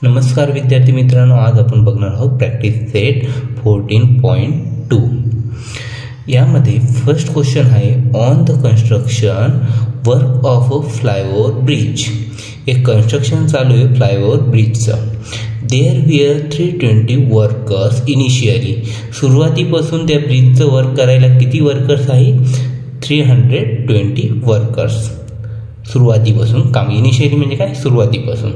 नमस्कार विद्यार्थी मित्रांनो, आज आपण बघणार आहोत प्रॅक्टिस सेट 14.2. यामध्ये फर्स्ट क्वेश्चन आहे on the construction work of a flyover bridge. एक कन्स्ट्रक्शन चालू आहे फ्लायओव्हर ब्रिजचं. There were 320 workers initially. सुरुवातीपासून त्या ब्रिजचं वर्क करायला किती वर्कर्स आहे? 320 वर्कर्स. सुरुवातीपासून काम. इनिशियली म्हणजे काय? सुरुवातीपासून.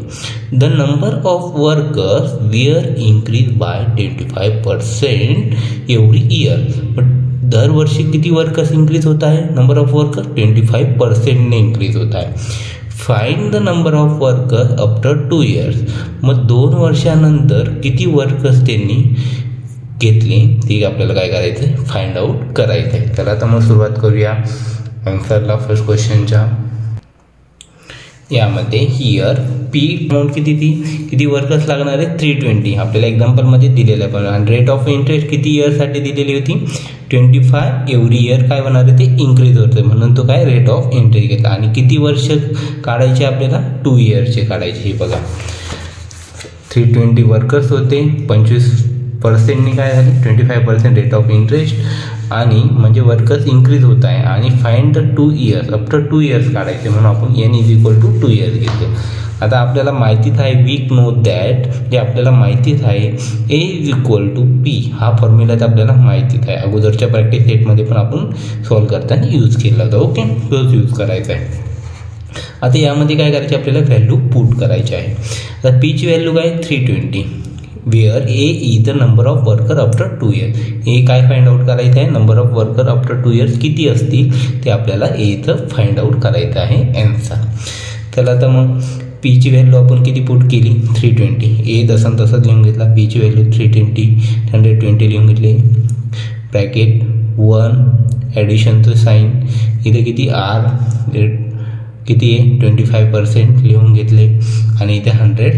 The number of workers were increase by 25% every year. But दरवर्षी किती वर्कर्स इन्क्रीज होत आहे? नंबर ऑफ वर्कर्स 25% इन्क्रीज होत आहे. Find the number of workers after 2 years. मग 2 वर्षानंतर किती वर्कर्स त्यांनी घेतले ते आपल्याला काय करायचं आहे? फाइंड आउट करायचं आहे. चला आता मग सुरुवात करूया आन्सरला फर्स्ट क्वेश्चनच्या. यामध्ये हिअर पी अमाऊंट किती वर्कर्स लागणार आहे? 320. आपल्याला एक्झाम्पलमध्ये दिलेलं आहे. पण रेट ऑफ इंटरेस्ट किती इयरसाठी दिलेली होती? 25 एव्हरी इयर काय होणार आहे? ते इन्क्रीज होतं, म्हणून तो काय रेट ऑफ इंटरेस्ट घेतला. आणि किती वर्ष काढायचे आपल्याला? 2 yearsचे काढायचे. हे बघा 320 वर्कर्स होते, 25%नी काय झाले? 25% रेट ऑफ इंटरेस्ट. आणि म्हणजे वर्कर्स इन्क्रीज होत आहे. आणि find the 2 years. After 2 years काढायचे, म्हणून आपण n = 2 years घेतो. आता आपल्याला माहितीच आहे वी नो दॅट, जे आपल्याला माहितीच आहे a = p. हा फॉर्म्युला तर आपल्याला माहितीच आहे. अगोदरच्या प्रॅक्टिस सेटमध्ये पण आपण सॉल्व्ह करताना यूज केला होता. ओके, तोच यूज करायचा आहे. आता यामध्ये काय करायचे? आपल्याला व्हॅल्यू पुट करायची आहे. आता पीची व्हॅल्यू काय? 320. Where a is the number of worker after 2 years. A काय फाइंड आउट करायचं आहे? Number of worker after 2 years किती असतील ते आपल्याला एचं फाइंड आउट करायचं आहे आन्सर. चला तर मग पीची व्हॅल्यू आपण किती पुट केली? 320. ए तसं लिहून घेतला. पीची व्हॅल्यू 320 लिहून घेतली. ब्रॅकेट 1 ॲडिशनचं साईन. इथे किती आर किती आहे? 25% लिहून घेतले. आणि इथे 100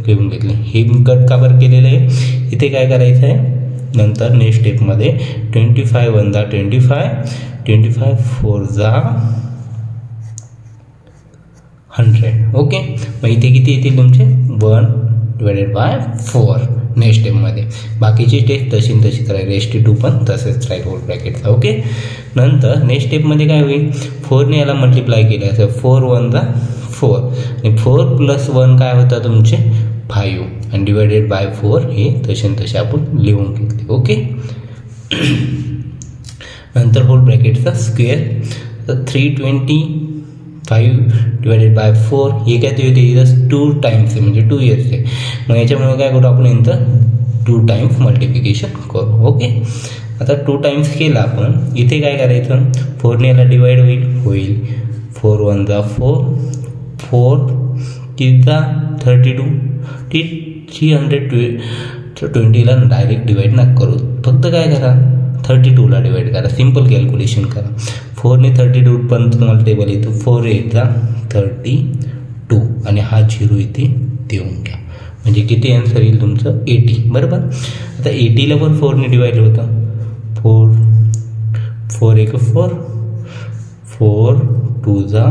लिहून घेतले. हे कट का बरं केलेलं आहे? इथे काय करायचं आहे? नंतर नेक्स्ट स्टेपमध्ये 25 1 जा 25 4 जा 100. ओके, मग इथे किती येतील तुमचे? 1/4 नेक्स्ट स्टेपमध्ये. बाकीची स्टेप तशीच राहील. ST2 पण तसेच राहील होल ब्रॅकेटचा. ओके, नंतर नेक्स्ट स्टेपमध्ये काय होईल? 4ने याला मल्टिप्लाय केलं असं. 4 1 जा 4. आणि 4 + 1 काय होता तुमचे? 5. आणि डिवायडेड बाय 4 हे तसे आपण लिहून घेतले. ओके, नंतर होल ब्रॅकेटचा स्क्वेअर. तर 325 डिवायडेड बाय 4 हे काय ते होते? 2 times म्हणजे 2 years. मग याच्यामुळे काय करू आपण? यांचं 2 times मल्टिप्लिकेशन करू. ओके, आता 2 times केलं आपण. इथे काय करायचं? 4ने याला डिवाइड होईल. 4 1 जा 4. 4 3 जा 32. 320ला डायरेक्ट डिवाइड नका करू. फक्त काय करा? 32ला डिवाइड करा. सिम्पल कॅल्क्युलेशन करा. 4ने 32 पण तुम्हाला टेबल येतो. 4 8 जा 32. आणि हा 0 इथे देऊन घ्या. म्हणजे किती आन्सर येईल तुमचं? 80. बरोबर. आता 80ला पण 4ने डिवाइड होतं. 4 1 4. 4 2 जा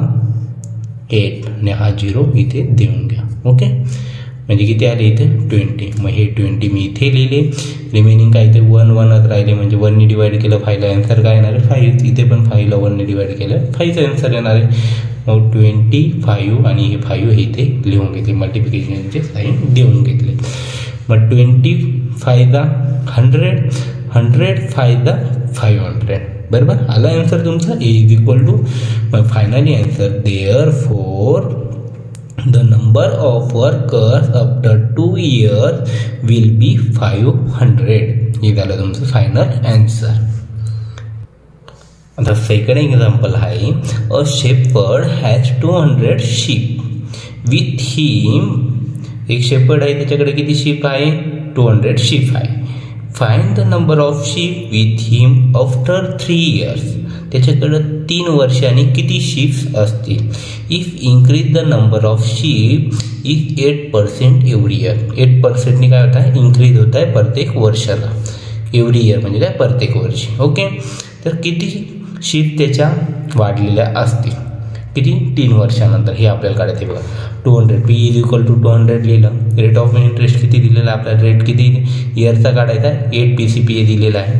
8. आणि हा 0 इथे देऊन घ्या. ओके, म्हणजे किती आले इथे? 20. मग हे 20 मी इथे लिहिले. रिमेनिंग काय? इथे 1 1च राहिले. म्हणजे 1ने डिवाइड केलं 5ला आन्सर काय येणार आहे? 5. इथे पण 5ला 1ने डिवाइड केलं 5चं आन्सर येणार आहे. मग 25 आणि हे 5 हे इथे लिहून घेतले. मल्टिप्लिकेशनचे साईन देऊन घेतले. मग 25 जा 100. 100 5 जा 500. बरोबर. आला आन्सर तुमचा A = मग finally answer therefore the number of workers after 2 years will be 500. हे झालं तुमचं फायनल आन्सर. आता सेकंड एक्झाम्पल आहे. अ शेपर्ड हॅज 200 sheep विथ हिम. एक शेपर्ड आहे, त्याच्याकडे किती शीप आहे? 200 sheep आहे. Find the number of sheep with him after 3 years. त्याच्याकडं 3 वर्षांनी किती शीप्स असतील? If increase the number of sheep is 8% every year. 8%नी काय होत आहे? इन्क्रीज होत आहे प्रत्येक वर्षाला. एव्हरी इयर म्हणजे काय? प्रत्येक वर्षी. ओके, तर किती शीप त्याच्या वाढलेल्या असतील? किती 3 वर्षानंतर हे आपल्याला काढायचं आहे बघा. 200 P इज इक्वल टू 200 लिहिलं. रेट ऑफ इंटरेस्ट किती दिलेला आहे आपल्याला, रेट किती इयरचा काढायचा आहे, 8 PCPA दिलेला आहे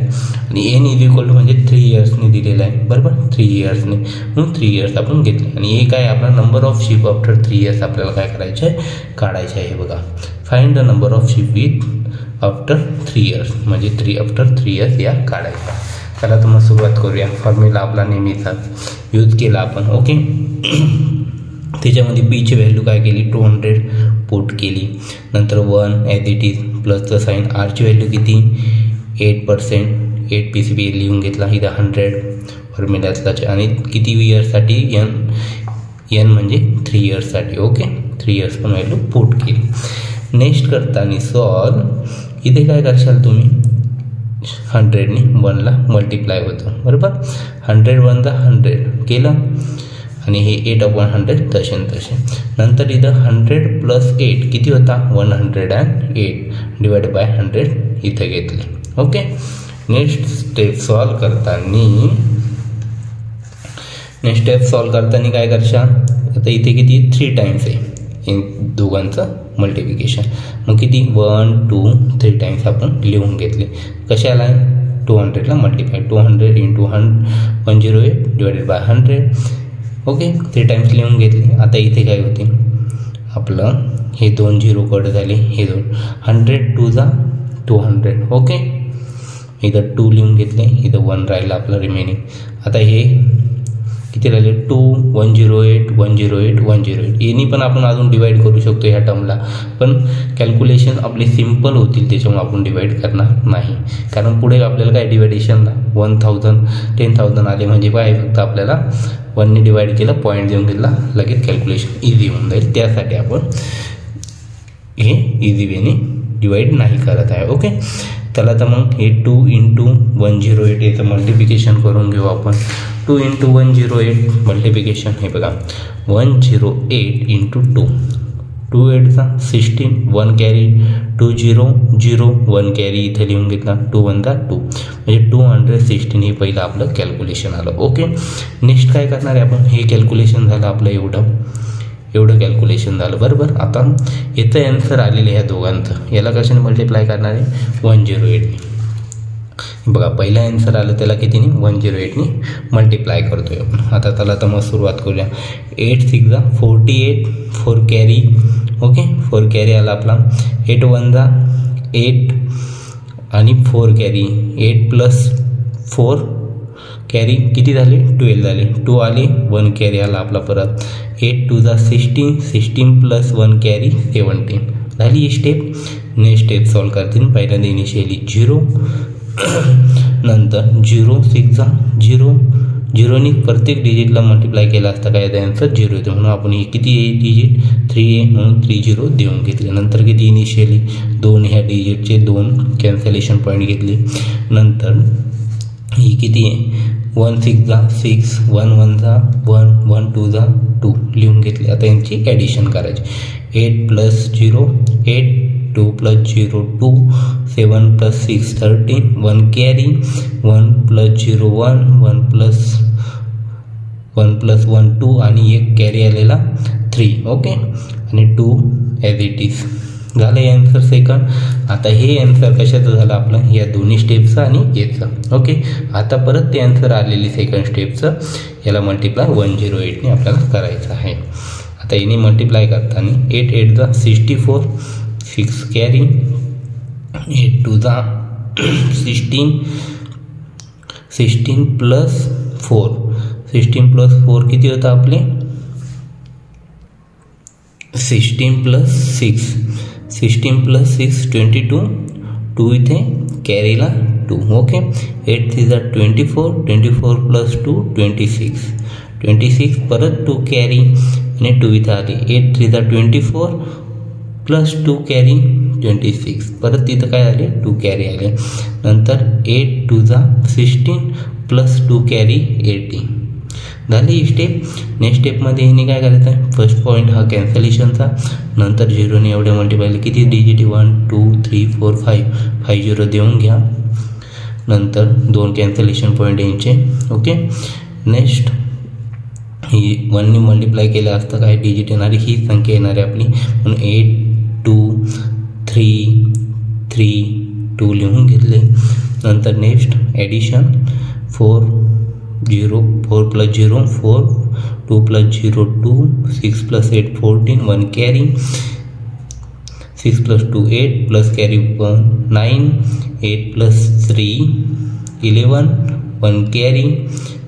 आणि एन इज इक्वल टू म्हणजे 3 इयर्सने दिलेला आहे बरोबर, 3 इयर्सने, म्हणून 3 इयर्स आपण घेतले. आणि हे काय आपला number of ship after 3 years आपल्याला काय करायचं आहे, काढायचं आहे बघा. Find the number of ship with after 3 years, म्हणजे 3 आफ्टर 3 इयर्स या काढायचा. चला तर मग सुरुवात करूया. फॉर्म्युला आपला नेहमीचा यूज केला आपण. ओके, त्याच्यामध्ये पीची व्हॅल्यू काय केली, 200 पुट केली. नंतर 1 ॲज इट इज प्लसचं साईन. आरची व्हॅल्यू किती 8%, 8 PCPA लिहून घेतला. इथं 100 फॉर्म्युलाचा आणि किती इयर्ससाठी, एन म्हणजे 3 इयर्ससाठी. ओके, 3 इयर्स पण व्हॅल्यू पुट केली. नेक्स्ट करताना सॉल्व, इथे काय करशाल तुम्ही, 100ने 1ला मल्टिप्लाय होतं बरोबर. 100 1 100 केलं आणि हे 8/100 तसे तसे. नंतर इथं 100 + 8 किती होता, 108 डिवाइड बाय 100 इथं घेतले. ओके, नेक्स्ट स्टेप सॉल्व करताना काय करशाल, आता इथे किती 3 टाइम्स आहे दोघांचं मल्टिप्लिकेशन, मग किती 1 2 3 टाइम्स आपण लिहून घेतले. कशाला 200ला multiply, 200 × 108 divided by 100. Okay, 3 times लिहून घेतले. आता इथे काय होते आपलं, हे 2 0 कट झाले, हे 2 100 2 200. ओके, इथं 2 लिहून घेतले, इथं 1 राहिलं आपलं रिमेनिंग. आता हे किती राहिले 2 108 108 108. यांनी पण आपण अजून डिवाइड करू शकतो ह्या टर्मला, पण कॅल्क्युलेशन आपले सिम्पल होतील त्याच्यामुळे आपण डिवाइड करणार नाही. कारण पुढे आपल्याला काय डिवायडेशनला 1000 10,000 आले म्हणजे काय, फक्त आपल्याला 1ने डिवाइड केलं, पॉईंट देऊन घेतला, लगेच कॅल्क्युलेशन इझी होऊन जाईल. त्यासाठी आपण हे इझी वेने डिवाइड नाही करत आहे. ओके, चला तर मग हे 2 × 108 याचं मल्टिप्लिकेशन करून घेऊ आपण. 2 × 108 मल्टिप्लिकेशन, हे बघा 108 × 2, 2 8 16, 1 कॅरी 2 0 0 1 कॅरी इथे लिहून घेतला, 2 1 2 म्हणजे 216 हे पहिलं आपलं कॅल्क्युलेशन आलं. ओके, नेक्स्ट काय करणार आहे आपण, हे कॅल्क्युलेशन झालं आपलं एवढं कॅल्क्युलेशन झालं बरोबर. आता याचं ॲन्सर आलेलं आहे ह्या दोघांचं, याला कशाने मल्टिप्लाय करणार आहे 108. बघा पहिला ॲन्सर आलं त्याला कितीने 108ने मल्टिप्लाय करतोय आपण. आता त्याला तर मग सुरुवात करूया. 8 6 48, 4 कॅरी. ओके, 4 कॅरी आला आपला. 8 1 8 आणि 4 कॅरी, 8 + 4 कॅरी किती झाले 12 झाले, 2 आले, 1 कॅरी आला आपला परत. 8 2 16, 16 + 1 कॅरी 17 झाली ही स्टेप. नेक्स्ट स्टेप सॉल्व करतील. पहिल्यांदा इनिशियली 0, नंतर 0 6 0, 0ने प्रत्येक डिजिटला मल्टिप्लाय केला असता काय याचा आन्सर 0 येतो, म्हणून आपण हे किती आहे डिजिट 3 आहे म्हणून 3 0 देऊन घेतले. नंतर किती इनिशियली 2 ह्या डिजिटचे 2 कॅन्सलेशन पॉईंट घेतले. नंतर ही किती आहे 1 6 6, 1 1 1, 1 2 2 लिहून घेतले. आता यांची ॲडिशन करायची. 8 + 0 8, 2 + 0 2, 7 + 6 13, 1 कॅरी, 1 + 0 1, 1 + 1 2 आणि 1 कॅरी आलेला 3. ओके, आणि 2 ॲज इट इज झालं हे ॲन्सर सेकंड. आता हे ॲन्सर कशाचं झालं आपलं, या दोन्ही स्टेपचं आणि याचं. ओके, आता परत ते ॲन्सर आलेली सेकंड स्टेपचं याला मल्टिप्लाय 108ने आपल्याला करायचं आहे. आता याने मल्टिप्लाय करताना 8 8 64, 6 कॅरी, 8 2 16, 16 + 4, 16 + 4 किती होतं आपले 16 + 6, 16 + 6 22, 2 इथे कॅरीला 2. ओके, 8 3 24, 24 + 2 26, 26 परत 2 कॅरी आणि 2 इथे आली. 8 3 24 + 2 कॅरी 26, परत तिथं काय आले 2 कॅरी आले. नंतर 8 2 16 + 2 कॅरी 18 झाली ही स्टेप. नेक्स्ट स्टेपमध्ये हिने काय करायचं आहे, फर्स्ट पॉईंट हा कॅन्सलेशनचा, नंतर 0ने एवढे मल्टिप्लाय किती डिजिट 1 2 3 4 5, 5 0 देऊन घ्या. नंतर 2 कॅन्सलेशन पॉईंट यांचे. ओके, नेक्स्ट ही 1ने मल्टिप्लाय केलं असतं काय डिजिट येणारी ही संख्या येणार आहे आपली, म्हणून 8 2 3 3 2 लिहून घेतले. नंतर next addition 4 0 4 + 0 4 2 + 0 2 6 + 8 14 1 carry 6 + 2 8 plus carry 1 9 8 + 3 11 1 carry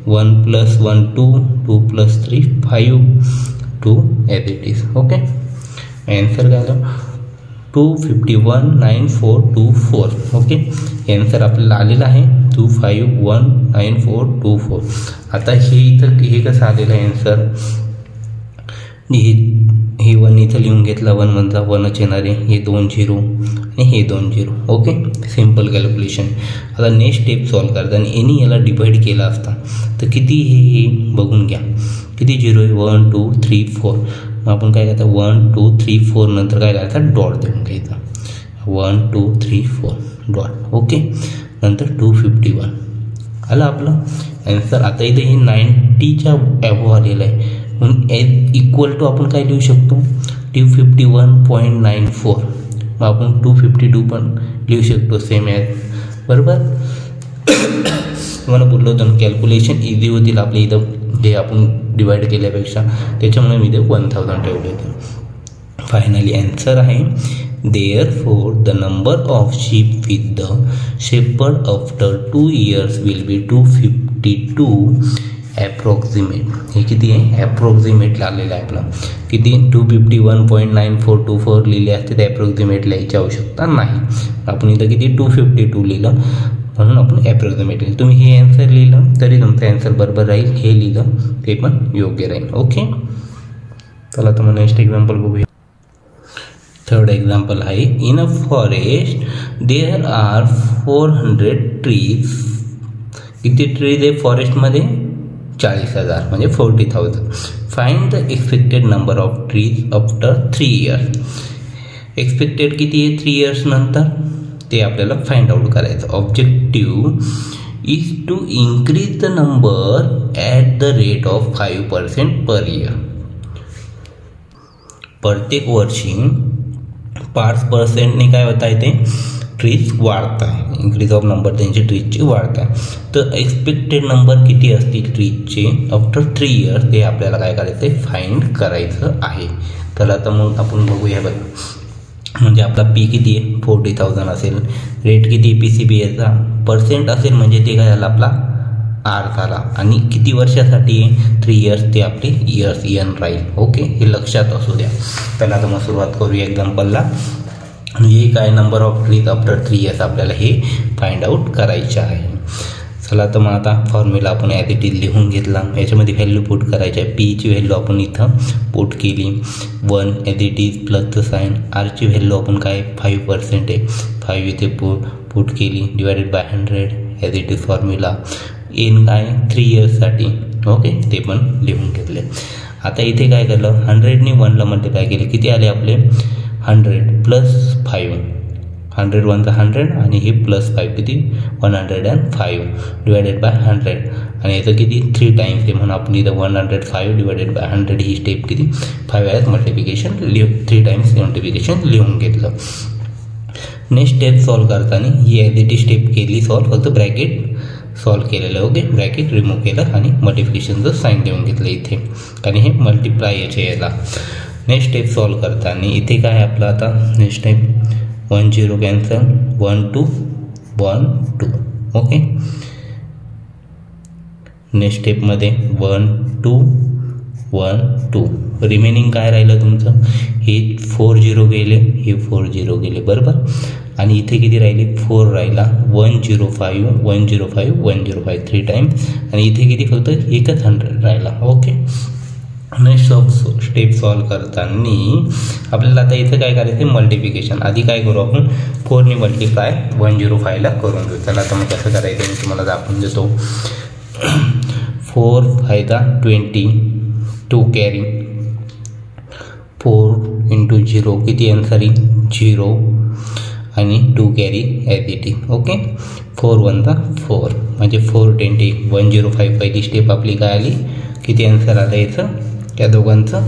1 + 1 2 2 + 3 5 2 as it is. Okay, answer काय आलं 2519424. ओके, ॲन्सर आपल्याला आलेला आहे 2519424. आता हे इथं हे कसं आलेलं आहे ॲन्सर, हे 1 इथं लिहून घेतला 1 म्हणता 1च येणार आहे, हे 2 0 आणि हे 2 0. Okay, simple calculation. आता नेक्स्ट स्टेप सॉल्व करताना एनी याला डिवाइड केला असता तर किती हे बघून घ्या, किती 0 आहे 1 2 3 4. मग आपण काय करता 1 2 3 4 नंतर काय करायचं डॉट देऊन घ्यायचा 1 2 3 4 डॉट. ओके, नंतर 251 आलं आपलं ॲन्सर. आता इथे हे 90च्या ॲबो आलेलं आहे, म्हणून इक्वल टू आपण काय लिहू शकतो 251.94. मग आपण 252 पण लिहू शकतो सेम ॲज, बरोबर. तुम्हाला बोललो होतं कॅल्क्युलेशन इझी होतील आपल्या इथं जे आपण डिवाइड केल्यापेक्षा, त्याच्यामुळे मी ते 1000 ठेवले होते. फायनली ॲन्सर आहे therefore the number of sheep with the shepherd after 2 years will be 252 approximate. हे किती आहे ॲप्रॉक्सिमेट लागलेलं आहे आपलं, किती 251.9424 लिहिले असते, ते ॲप्रॉक्सिमेट लिहायची आवश्यकता नाही. आपण इथं किती 252 लिहिलं, म्हणून आपण ॲप्रॉक्सिमेट लिहिलं. तुम्ही हे ॲन्सर लिहिलं तरी तुमचं ॲन्सर बरोबर राहील, हे लिहिलं ते पण योग्य राहील. ओके, चला तर मग नेक्स्ट एक्झाम्पल बघूया. थर्ड एक्झाम्पल आहे in a forest there are 400 trees. किती ट्रीज आहे फॉरेस्टमध्ये 40,000 म्हणजे 40,000. Find the expected number of trees after 3 years. Expected किती आहे 3 इयर्स नंतर ते आपल्याला फाइंड आउट करायचं. Objective is to increase the number at the rate of 5% per year. प्रत्येक वर्षी 5%ने काय होत आहे ते ट्रीज वाढत आहे, इन्क्रीज ऑफ नंबर त्यांची ट्रीजची वाढत आहे. तर एक्सपेक्टेड नंबर किती असतील ट्रीजचे आफ्टर 3 इयर्स ते आपल्याला काय करायचं आहे फाइंड करायचं आहे. तर आता मग आपण बघूया बघा, म्हणजे आपला पी किती आहे 40,000 असेल, रेट किती PCBAचा पर्सेंट असेल म्हणजे ते काय झालं आपला आर झाला, आणि किती वर्षासाठी 3 इयर्स ते आपले इयर्स एन राहील. ओके, हे लक्षात असू द्या. त्याला आता मग सुरुवात करूया एक्झाम्पलला. हे काय number of trees after 3 years आपल्याला हे फाइंड आउट करायचे आहे. चला तर मग आता फॉर्म्युला आपण ॲज इट इज लिहून घेतला, याच्यामध्ये व्हॅल्यू पुट करायची आहे. पीची व्हॅल्यू आपण इथं पुट केली 1 ॲज इट इज प्लसचं साईन. आरची व्हॅल्यू आपण काय 5% आहे, 5 इथे पुट केली divided by 100 as it is formula. N काय 3 इयर्ससाठी. ओके, ते पण लिहून घेतले. आता इथे काय केलं 100ने 1ला मल्टिप्लाय केले, किती आले आपले 100 + 5. 100 1 100 आणि हे +5 किती 105 डिवायडेड बाय 100. आणि याचं किती 3 टाइम्स आहे, म्हणून आपण इथं 105 डिवायडेड बाय 100 ही स्टेप किती 5 ॲज मल्टिप्लिकेशन 3 टाइम्स मल्टिप्लिकेशन लिहून घेतलं. नेक्स्ट स्टेप सॉल्व करताना ही ॲज इट इज स्टेप केली सॉल्व, फक्त ब्रॅकेट सॉल्व केलेलं. ओके, ब्रॅकेट रिमूव्ह केलं आणि मल्टिप्लिकेशनचं साईन देऊन घेतलं इथे, कारण हे मल्टिप्लाय याला. नेक्स्ट स्टेप सॉल्व करताना इथे काय आपलं आता next step 1 0 cancel 1 2 1 2. Okay, next स्टेपमध्ये 1 2 1 2. रिमेनिंग काय राहिलं तुमचं, हे 4 0 गेले, हे 4 0 गेले, बरोबर. आणि इथे किती राहिले 4 राहिला 105 105 105 3 टाइम्स. आणि इथे किती फक्त एकच 100 राहिला. ओके, नेक्स्ट स्टेप सॉल्व करताना आपल्याला आता इथे काय करायचं मल्टिप्लिकेशन. आधी काय करू आपण 4ने मल्टिप्लाय 105ला करून घेऊ. त्याला आता मग कसं करायचं मी तुम्हाला दाखवून देतो. 4 5 20 2 कॅरी 4 × 0 किती आन्सर 0. आणि 2 carry as it is. Okay, 4 1 4 म्हणजे 420 105. पहिली स्टेप आपली काय आली, किती आन्सर आलं याचं, त्या दोघांचं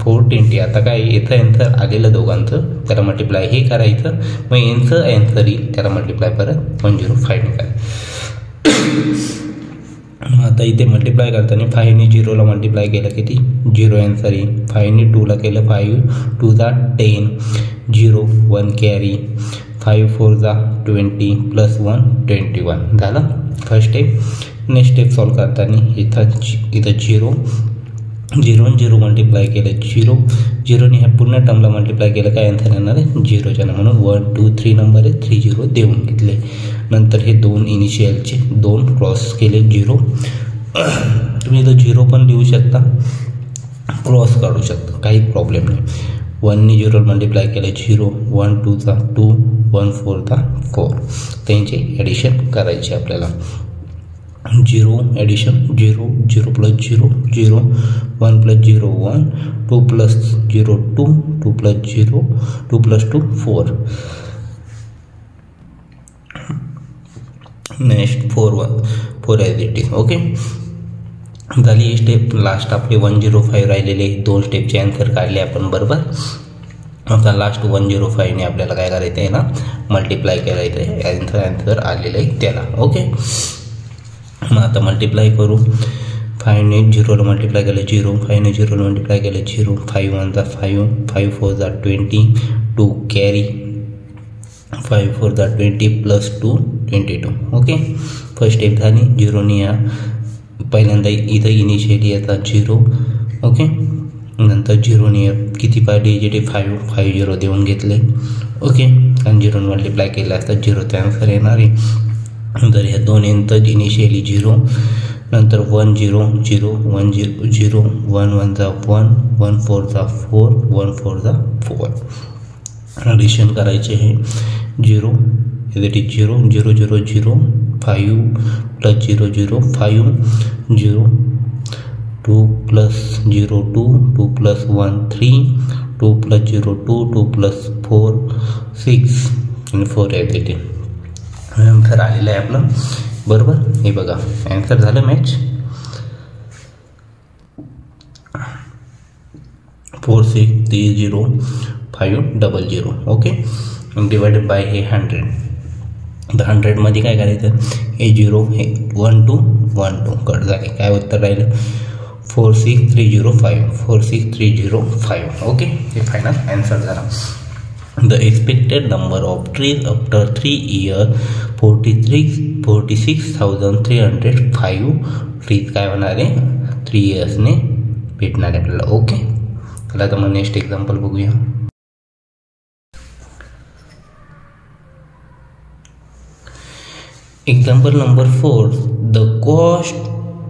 420. आता काय याचं आन्सर आलेलं दोघांचं, त्याला मल्टिप्लाय हे करायचं, मग यांचं आन्सर येईल त्याला मल्टिप्लाय परत 105 निघाल. आता इथे मल्टिप्लाय करताना 5 ने 0ला मल्टिप्लाय केलं किती 0 आन्सर येईल. 5 ने 2ला केलं 5 2 10 0 1 कॅरी 5 4 20 प्लस 1 21 झालं first step. Next step solve करताना इथं 0 0 मल्टिप्लाय केलं 0 ने ह्या पूर्ण टर्मला मल्टिप्लाय केलं काय आन्सर येणार आहे 0च्या, म्हणून 1 2 3 नंबर आहे 3 0 देऊन घेतले. नंतर हे 2 इनिशियलचे 2 क्रॉस केले 0. तुम्ही इथं 0 पण लिहू शकता, क्रॉस काढू शकता, काही प्रॉब्लेम नाही. 1 ने 0 मल्टिप्लाय केलं 0 1 2 2 1 4 4. त्यांचे ॲडिशन करायचे आपल्याला. 0 addition 0 0 plus 0 0 1 plus 0 1 2 plus 0 2 2 plus 0 2 plus 2 4. Next 4 as it is. Okay, झाली ही स्टेप. लास्ट आपले 105 राहिलेले 2 स्टेपचे आन्सर काढले आपण बरोबर. आता लास्ट 105 ने आपल्याला काय करायचं आहे ना मल्टिप्लाय करायचं आहे, आन्सर आलेलं आहे त्याला. ओके, मग आता मल्टिप्लाय करू. 5 ने 0ला मल्टिप्लाय केलं 0 5 ने 0ला मल्टिप्लाय केलं 0 5 1 5 5 4 20 2 carry 5 4 20 plus 2 22. Okay, first step झाली. 0 ने या पहिल्यांदा इथं इनिशियली येतात 0. ओके, नंतर 0 ने किती पाहिजे डिजिट 5 0 देऊन घेतले. ओके, आणि 0 मल्टिप्लाय केलं असतं 0चा आन्सर येणार आहे. नंतर ह्या 2 नंतर इनिशियली 0, नंतर 1 0 0 1 0 0 1 1 1 1 4 4 1 4 4. ॲडिशन करायचे आहे 0 it is 0 0 0 0 5 plus 0 0 5 0 2 plus 0 2 2 plus 1 3 2 plus 0 2 2 plus 4 6 आणि 4 ॲज इट इज. आन्सर आलेलं आहे आपलं बरोबर. हे बघा आन्सर झालं मॅच 4630500. ओके, डिवायडेड बाय हे 100. तर 100मध्ये काय करायचं, हे 0 हे 1 2 1 2 कट झाले. काय उत्तर राहिलं 46305 46305. ओके, हे फायनल आन्सर झाला. The expected number of trees after 3 years 46,305 trees काय होणार आहे 3 इयर्सने भेटणार आहे आपल्याला. ओके, चला तर मग नेक्स्ट एक्झाम्पल बघूया. Example number 4. The cost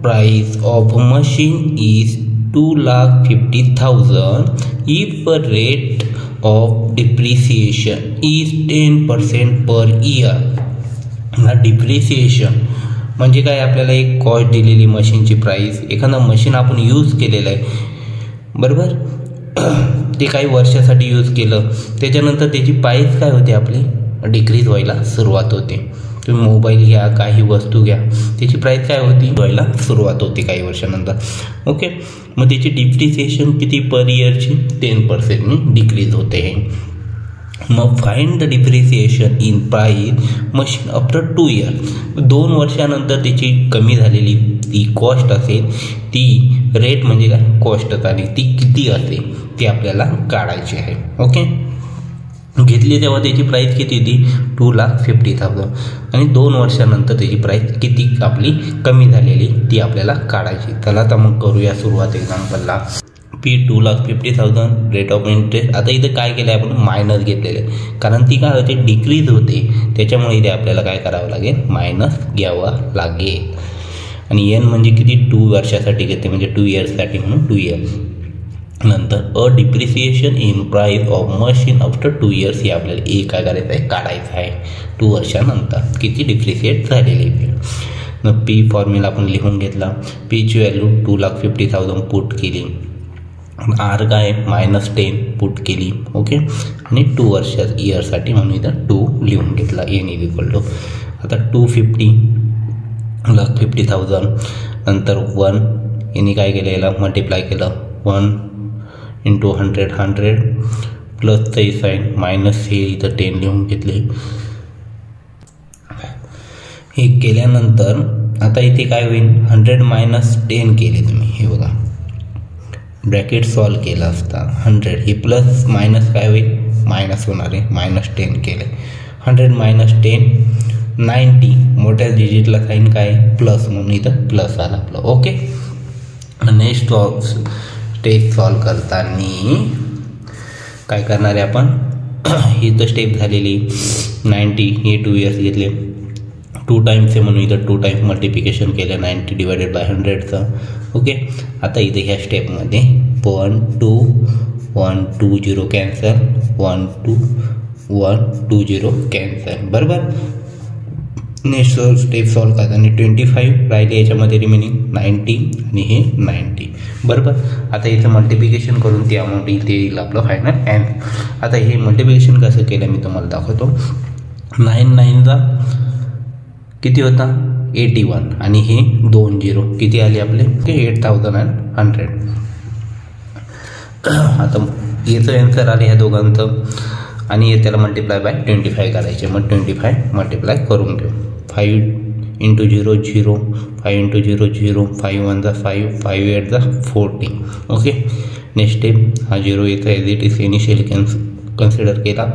price of a machine is 2,50,000 if a rate of depreciation is 10% per year. Depreciation म्हणजे काय, आपल्याला एक कॉस्ट दिलेली मशीनची प्राईस, एखादा मशीन आपण यूज केलेलं आहे बरोबर, ते काही वर्षासाठी यूज केलं, त्याच्यानंतर त्याची प्राईस काय होते आपली डिक्रीज व्हायला सुरुवात होते. तुम्ही मोबाईल घ्या, काही वस्तू घ्या, त्याची प्राईस काय होती व्हायला सुरुवात होते काही वर्षानंतर. ओके, मग त्याची डिप्रिसिएशन किती पर इयरची 10%नी डिक्रीज होते. मग find the depreciation in price machine after 2 years. 2 वर्षानंतर त्याची कमी झालेली ती कॉस्ट असेल, ती रेट म्हणजे काय कॉस्ट आली, ती किती असेल ती आपल्याला काढायची आहे. ओके, घेतली तेव्हा त्याची प्राईस किती होती 2,50,000 आणि 2 वर्षानंतर त्याची प्राईस किती आपली कमी झालेली ती आपल्याला काढायची. चला तर मग करूया सुरुवात एक्झाम्पलला. P 2,50,000 rate of interest. आता इथं काय केलं आहे आपण मायनस घेतलेले, कारण ती काय होते डिक्रीज होते, त्याच्यामुळे इथे आपल्याला काय करावं लागेल मायनस घ्यावा लागेल. आणि एन म्हणजे किती 2 वर्षासाठी घेते म्हणजे 2 इयर्ससाठी म्हणून 2 इयर्स. नंतर a depreciation in price of machine after 2 years हे आपल्याला काय करायचं आहे काढायचं आहे. 2 वर्षानंतर किती डिप्रिसिएट झालेली आहे. मग पी फॉर्म्युला आपण लिहून घेतला. पीची व्हॅल्यू 2,50,000 पुट केली आर काय -10 पुट केली. ओके, आणि 2 इयरसाठी म्हणून इथं 2 लिहून घेतला. एन इज इक्वल टू आता 250,50,000 नंतर 1 यांनी काय केलं, याला मल्टिप्लाय केलं. 1 × 100 प्लसचं साईन मायनस हे इथं 10 लिहून घेतले. हे केल्यानंतर आता इथे काय होईल, 100 - 10 केले तुम्ही. हे बघा ब्रॅकेट सॉल्व केला असता 100 हे प्लस मायनस काय होईल, मायनस होणार आहे. -10 केले. 100 - 10 90. मोठ्या डिजिटला साईन काय प्लस, म्हणून इथं प्लस आला आपलं. ओके, नेक्स्ट स्टेप सॉल्व करताना काय करणार आहे आपण, ही तर स्टेप झालेली 90 हे 2 इयर्स घेतले. 2 टाइम्स आहे म्हणून इथं 2 टाइम्स मल्टिप्लिकेशन केलं 90 / 100चं. ओके, आता इथे ह्या स्टेपमध्ये 1 2 1 2 0 कॅन्सल, 1 2 1 2 0 कॅन्सल. बरोबर. नेक्स्ट स्टेप सॉल्व करताना 25 राहिले, याच्यामध्ये रिमेनिंग 90 आणि हे 90. बरोबर. आता इथं मल्टिप्लिकेशन करून ती अमाऊंट इथे येईल आपलं फायनल अँड. आता हे मल्टिप्लिकेशन कसं केलं मी तुम्हाला दाखवतो. 9 9 किती होता 81 आणि हे 2 0 किती आले आपले 8100. आता याचं आन्सर आले ह्या दोघांचं आणि त्याला मल्टिप्लाय बाय 25 करायचे. मग 25 मल्टिप्लाय करून घेऊ. 5 × 0 0, 5 × 0 0, 5 1 5, 5 8 40. ओके, नेक्स्ट स्टेप हा 0 येतं as it is initially consider केला.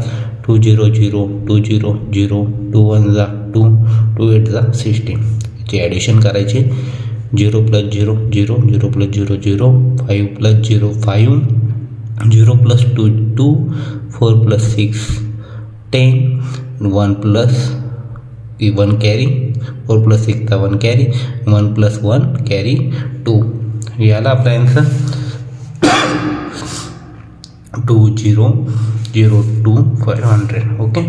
2 0 0, 2 0 0, 2 1 2, 2 8 16. याची ॲडिशन करायची. 0 + 0 0, 0 + 0 0, 5 + 0 5, 0 + 2 2, 4 + 6 10, 1 + 1 कॅरी, 4 + 6 1 कॅरी, 1 + 1 कॅरी 2. याला आपला आन्सर 20,02500. ओके,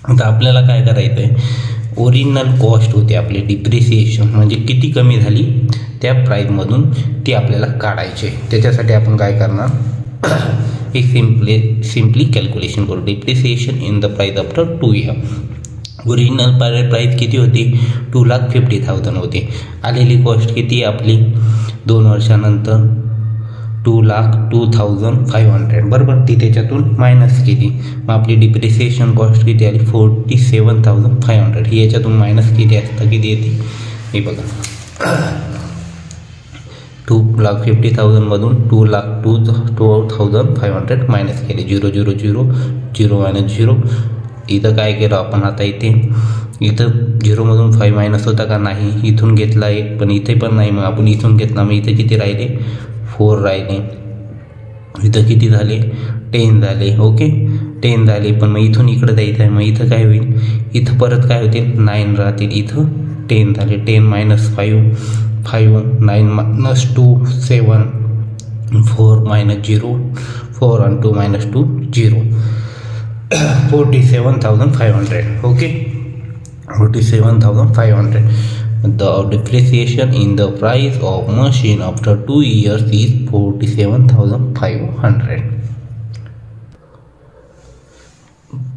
आता आपल्याला काय करायचं आहे, ओरिजिनल कॉस्ट होते आपले डिप्रिसिएशन म्हणजे किती कमी झाली त्या प्राईजमधून ती आपल्याला काढायची. त्याच्यासाठी आपण काय करणार, एक सिम्पली कॅल्क्युलेशन करू. Depreciation in the price after 2 year. Original price किती होती 2,50,000 होती. आलेली कॉस्ट किती आपली 2 वर्षानंतर 2,02,500. बरोबर. ती त्याच्यातून मायनस केली, मग आपली डिप्रिसिएशन कॉस्ट किती आली 47,500. ही याच्यातून मायनस केली असता किती येते हे बघा. 2,50,000मधून 2,02,500 मायनस केले. 0 0 0 0 -0. इथं काय केलं आपण, आता इथं 0मधून 5 मायनस होता का नाही, इथून घेतला एक, पण इथे पण नाही, मग आपण इथून घेतला, मग इथे किती राहिले 4 राहिले. इथं किती झाले 10 झाले. ओके, 10 झाले, पण मग इथून इकडं जायचं आहे, मग इथं काय होईल, इथं परत काय होतील 9 राहतील. इथं 10 झाले. 10 - 5 5, 9 - 2 7, 4 - 0 4 and 2 - 2 0. 47,500. Okay, 47,500. The depreciation in the price of machine after 2 years is 47,500.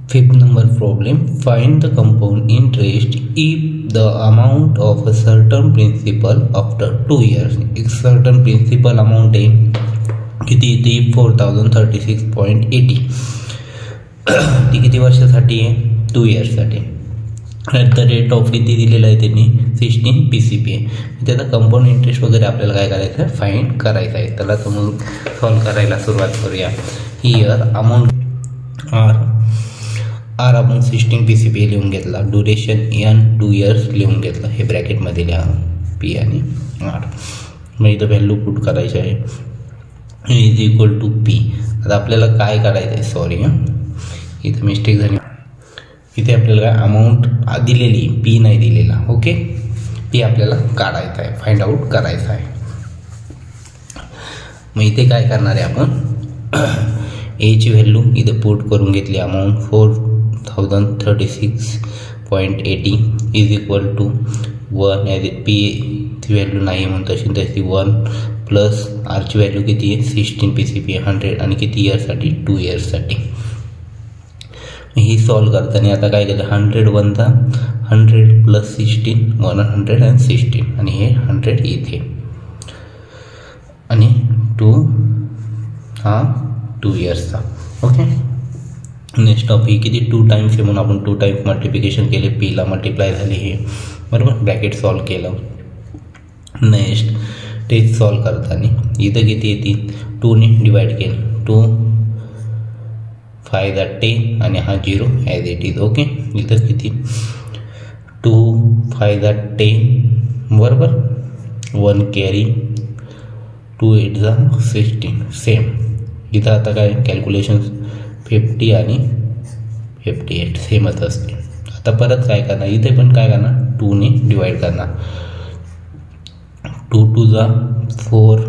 Fifth number problem, find the compound interest if the amount of a certain principal after 2 years. एक certain principal amount आहे किती ती 4,036.80. ती किती वर्षासाठी आहे 2 इयर्ससाठी. At the rate of किती दिलेलं आहे त्यांनी 16 PCP आहे. त्याचा कंपाऊंड इंटरेस्ट वगैरे आपल्याला काय करायचं आहे फाइंड करायचं आहे. त्याला मग सॉल्व करायला सुरुवात करूया. हियर अमाऊंट आर आपण 16 PCP लिहून घेतला. ड्युरेशन N 2 इयर्स लिहून घेतलं. हे ब्रॅकेटमध्ये लिहा P आणि R. मग इथं व्हॅल्यू पुट करायची आहे इज इक्वल टू P. आता आपल्याला काय करायचं आहे, सॉरी इथं मिस्टेक झाली. इथे आपल्याला काय अमाऊंट दिलेली P नाही दिलेला. ओके, P आपल्याला काढायचं आहे, फाइंड आउट करायचं आहे. मग इथे काय करणार आहे आपण एची व्हॅल्यू इथं पुट करून घेतली. Amount 4,036.80 is equal to 1 as P ची व्हॅल्यू नाही म्हणून तशी 1 प्लस आरची व्हॅल्यू किती आहे 16 PCP 100 आणि किती इयरसाठी 2 इयर्ससाठी. ही सॉल्व करताना आता काय केलं 100 वनचा 100 प्लस 16 116 आणि हे 100 इथे आणि 2 हा 2 इयर्सचा. ओके. नेक्स्ट ऑफ ही किती 2 टाइम्स आहे म्हणून आपण 2 टाइम्स मल्टिप्लिकेशन केले, पीला मल्टिप्लाय झाले हे बरोबर, ब्रॅकेट सॉल्व केलं. नेक्स्ट टेस्ट सॉल्व करताना इथं किती येतील 2ने डिवाइड केलं 2 5 10 आणि हा 0 ॲज इट इज. ओके. इथं किती 2 5 10 बरोबर 1 कॅरी 2 8 16 सेम. इथं आता काय कॅल्क्युलेशन 50 आणि 58 सेमच असते. आता परत काय करणार इथे पण काय करणार 2ने डिवाइड करणार 2 2 4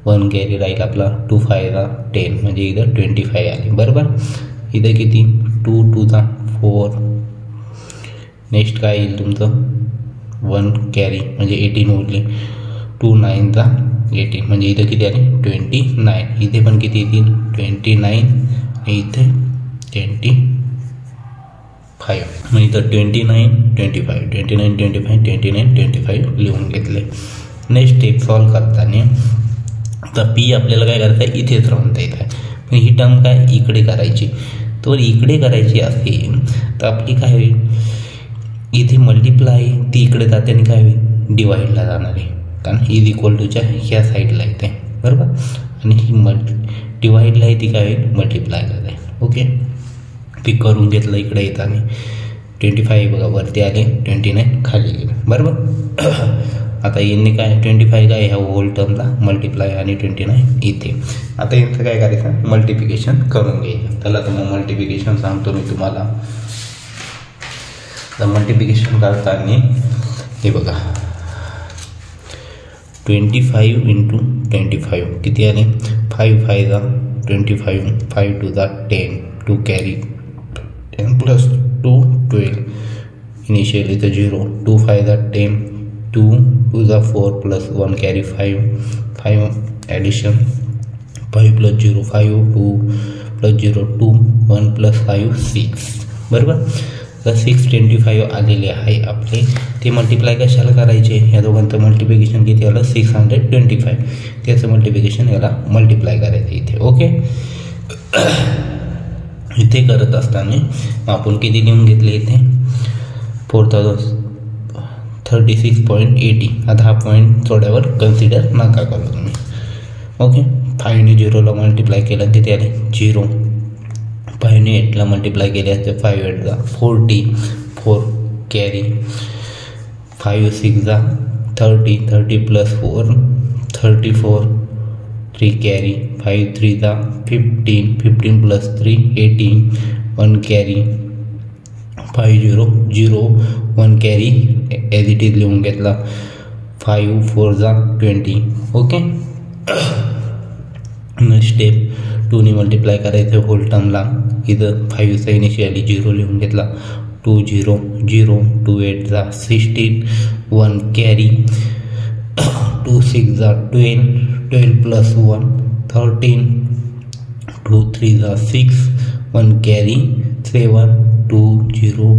1 कॅरी राहील आपला 2 5 10 म्हणजे इथं 25 आले बरोबर. इथं किती 2 2 4 नेक्स्ट काय येईल तुमचं 1 कॅरी म्हणजे 18 उरले 2 9 18 म्हणजे इथं किती आले 29. इथे पण किती येतील 29 इथे 25 म्हणजे इथं 29 25 29 25 29 25 लिहून घेतले. नेक्स्ट स्टेप सॉल्व करताना तर पी आपल्याला काय करायचं आहे इथेच राहून द्यायचं आहे, पण ही टर्म काय इकडे करायची. तर इकडे करायची असेल तर आपली काय होईल इथे मल्टिप्लाय ती इकडे जाते आणि काय होईल डिवाईडला जाणार आहे, कारण इज इक्वल टूच्या ह्या साईडला येते बरोबर, आणि ही डिवाईडला आहे ती काय होईल मल्टिप्लाय जाते. ओके. पिक करून घेतलं इकडे येताना 25 बघा वरती आले 29 खाली गेले बरोबर. आता यांनी काय 25 काय ह्या होल टर्मला मल्टिप्लाय आणि 29 इथे. आता यांचं काय करायचं मल्टिप्लिकेशन करून घ्यायचं. त्याला तर मग मल्टिप्लिकेशन सांगतो मी तुम्हाला. तर मल्टिप्लिकेशन करताना हे बघा 25 × 25 किती आले 5 5 25 5 2 10 2 कॅरी 10 प्लस 2 12 इनिशियली तर 0 2 5 10 2 2 4 plus 1 carry 5 5 addition 5 plus 0 5 2 plus 0 2 1 plus 5 6 बरोबर. तर 625 आलेले आहे आपले. ते मल्टिप्लाय कशाला करायचे या दोघांचं मल्टिप्लिकेशन किती आलं 625. त्याचं मल्टिप्लिकेशन याला मल्टिप्लाय करायचं इथे. ओके. इथे करत असताना आपण किती लिहून घेतले इथे 4036.80. आता हा पॉईंट थोड्यावर कन्सिडर नका करू तुम्ही. ओके. 5ने 0ला मल्टिप्लाय केलं तिथे आले 0. 5ने 8ला मल्टिप्लाय केले असते 5 8 40 4 carry 5 6 30 30 plus 4 34 3 carry 5 3 15 15 plus 3 18 1 carry 5 0 0 1 carry as it is लिहून घेतला 5 4 20. ओके. स्टेप 2ने मल्टिप्लाय करायचं होल टर्मला. इथं 5चा इनिशियली 0 लिहून घेतला 2 0 0 2 8 16 1 carry 2 6 12 12 plus 1 13 2 3 6 1 carry 7 2 0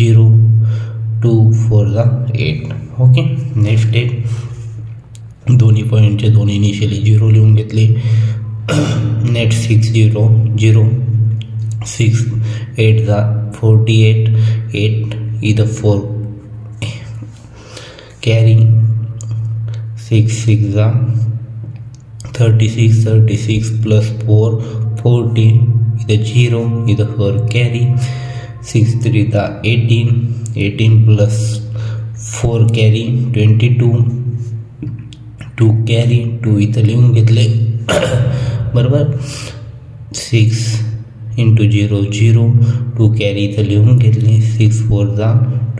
0 2 4 8. Okay. Next step दोन्ही पॉईंटचे दोन्ही इनिशियली 0 लिहून घेतले. नेट 6 0 0 6 8 48 8 इथं 4 कॅरी 6 6 36 36 प्लस 4 40 इथं 0 इथं 4 कॅरी 6 3 18 18 प्लस 4 कॅरी 22 2 कॅरी 2 इथं लिहून घेतले बरोबर. 6 × 0 0 2 कॅरी इथं लिहून घेतले 6 4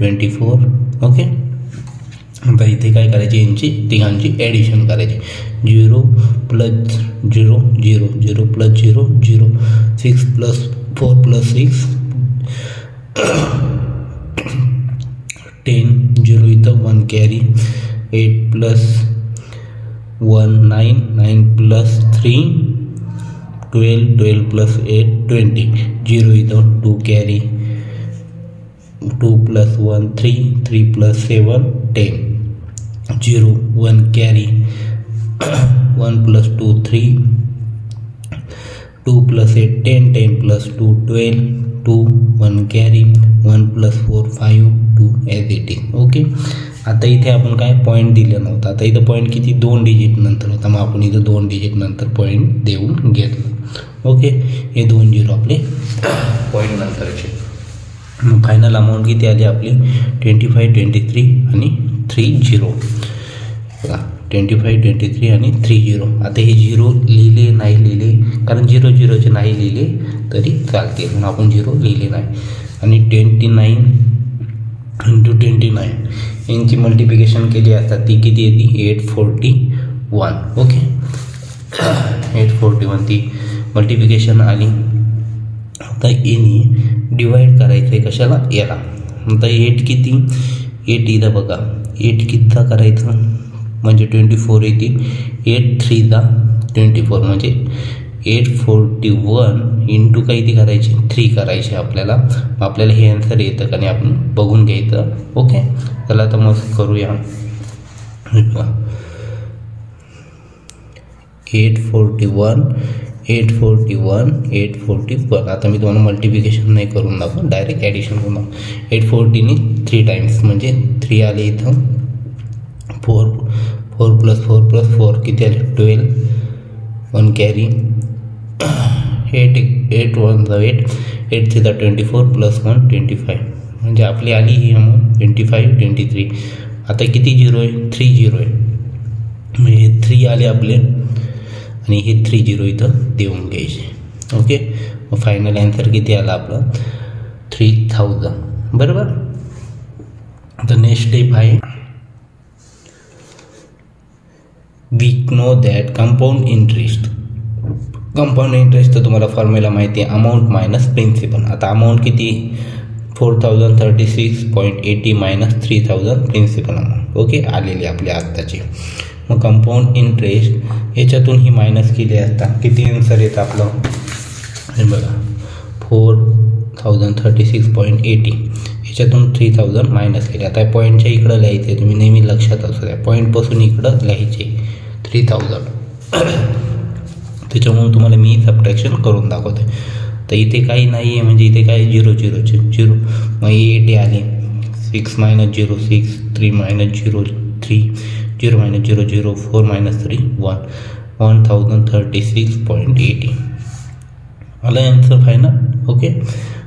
24. ओके. आता इथे काय करायचे यांची तिघांची ॲडिशन करायची 0 प्लस 0 0 0 प्लस 0 0 6 प्लस 4 प्लस 6 10 0 इथं 1 कॅरी 8 प्लस 1 9 9 plus 3 12 12 plus 8 20 0 इथं 2 carry 2 plus 1 3 3 plus 7 10 0 1 carry 1 plus 2 3 2 plus 8 10 10 plus 2 12 2 1 carry 1 plus 4 5 2 as it is. Okay, आता इथे आपण काय पॉईंट दिलं नव्हतं. आता इथं पॉईंट किती 2 डिजिट नंतर होता, मग आपण इथं 2 डिजिट नंतर पॉईंट देऊन घेतलं. ओके, हे 2 0 आपले पॉईंट नंतरचे. मग फायनल अमाऊंट किती आली आपली 25 23 आणि 3 0. बघा 25 23 आणि 3 0. आता हे 0 लिहिले नाही लिहिले, कारण 0 0चे नाही लिहिले तरी चालते म्हणून आपण 0 लिहिले नाही. आणि 29 × 29 यांची मल्टिप्लिकेशन केली असता ती किती येते 841. ओके, 841 ती मल्टिप्लिकेशन आली. आता यांनी डिवाईड करायचं आहे कशाला याला. आता 8 किती 8 इथं बघा 8 कितीचा करायचं म्हणजे 24 येतील. 8 3 24 म्हणजे 841 इंटू काही ती करायची 3 करायची आपल्याला. आपल्याला हे आन्सर येतं का नाही आपण बघून घ्यायचं. ओके, चला आता मग करूया. 841 841 841. आता मी तुम्हाला मल्टिप्लिकेशन नाही करून दाखवू, डायरेक्ट ॲडिशन करून दाखवू. 840 ने 3 टाइम्स म्हणजे 3 आले इथं. 4 4 + 4 + 4 किती आले 12. 1 कॅरी 8 8 1 8 8 3 24 + 1 25 म्हणजे आपली आली ही अमाऊंट 25 23. आता किती 0 आहे 3 0 आहे म्हणजे हे 3 आले आपले आणि हे 3 0 इथं देऊन घ्यायचे. ओके, मग फायनल आन्सर किती आला आपला 3000. बरोबर. आता नेक्स्ट स्टेप आहे we know that compound interest. Compound interest तर तुम्हाला फॉर्म्युला माहिती आहे, अमाऊंट मायनस प्रिन्सिपल. आता अमाऊंट किती 4036.80 मायनस 3000 प्रिन्सिपल अमाऊंट. ओके, आलेली आपल्या आत्ताची. मग कंपाऊंड इंटरेस्ट याच्यातून ही मायनस केली असता किती आन्सर येतं आपलं हे बघा 4036.80 याच्यातून 3000 मायनस केले. आता पॉईंटच्या इकडं लिहायचे, तुम्ही नेहमी लक्षात असू द्या पॉईंटपासून इकडं लिहायचे 3000. त्याच्यामुळे तुम्हाला मी सबट्रॅक्शन करून दाखवते. तर इथे काही नाही आहे म्हणजे इथे काय 0 0 0 मग 8 आले 6 - 0 6 3 - 0 3 0 - 0 0 4 - 3 1 1036.80 आला answer final. Okay,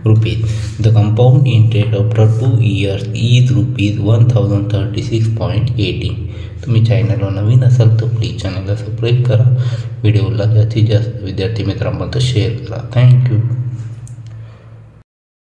rupees. The compound interest after 2 years is ₹1036.80. तुम्ही चॅनलवर नवीन असाल तर प्लीज चॅनलला सबस्क्राईब करा. व्हिडिओला जास्तीत जास्त विद्यार्थी मित्रांपर्यंत शेअर करा. थँक्यू.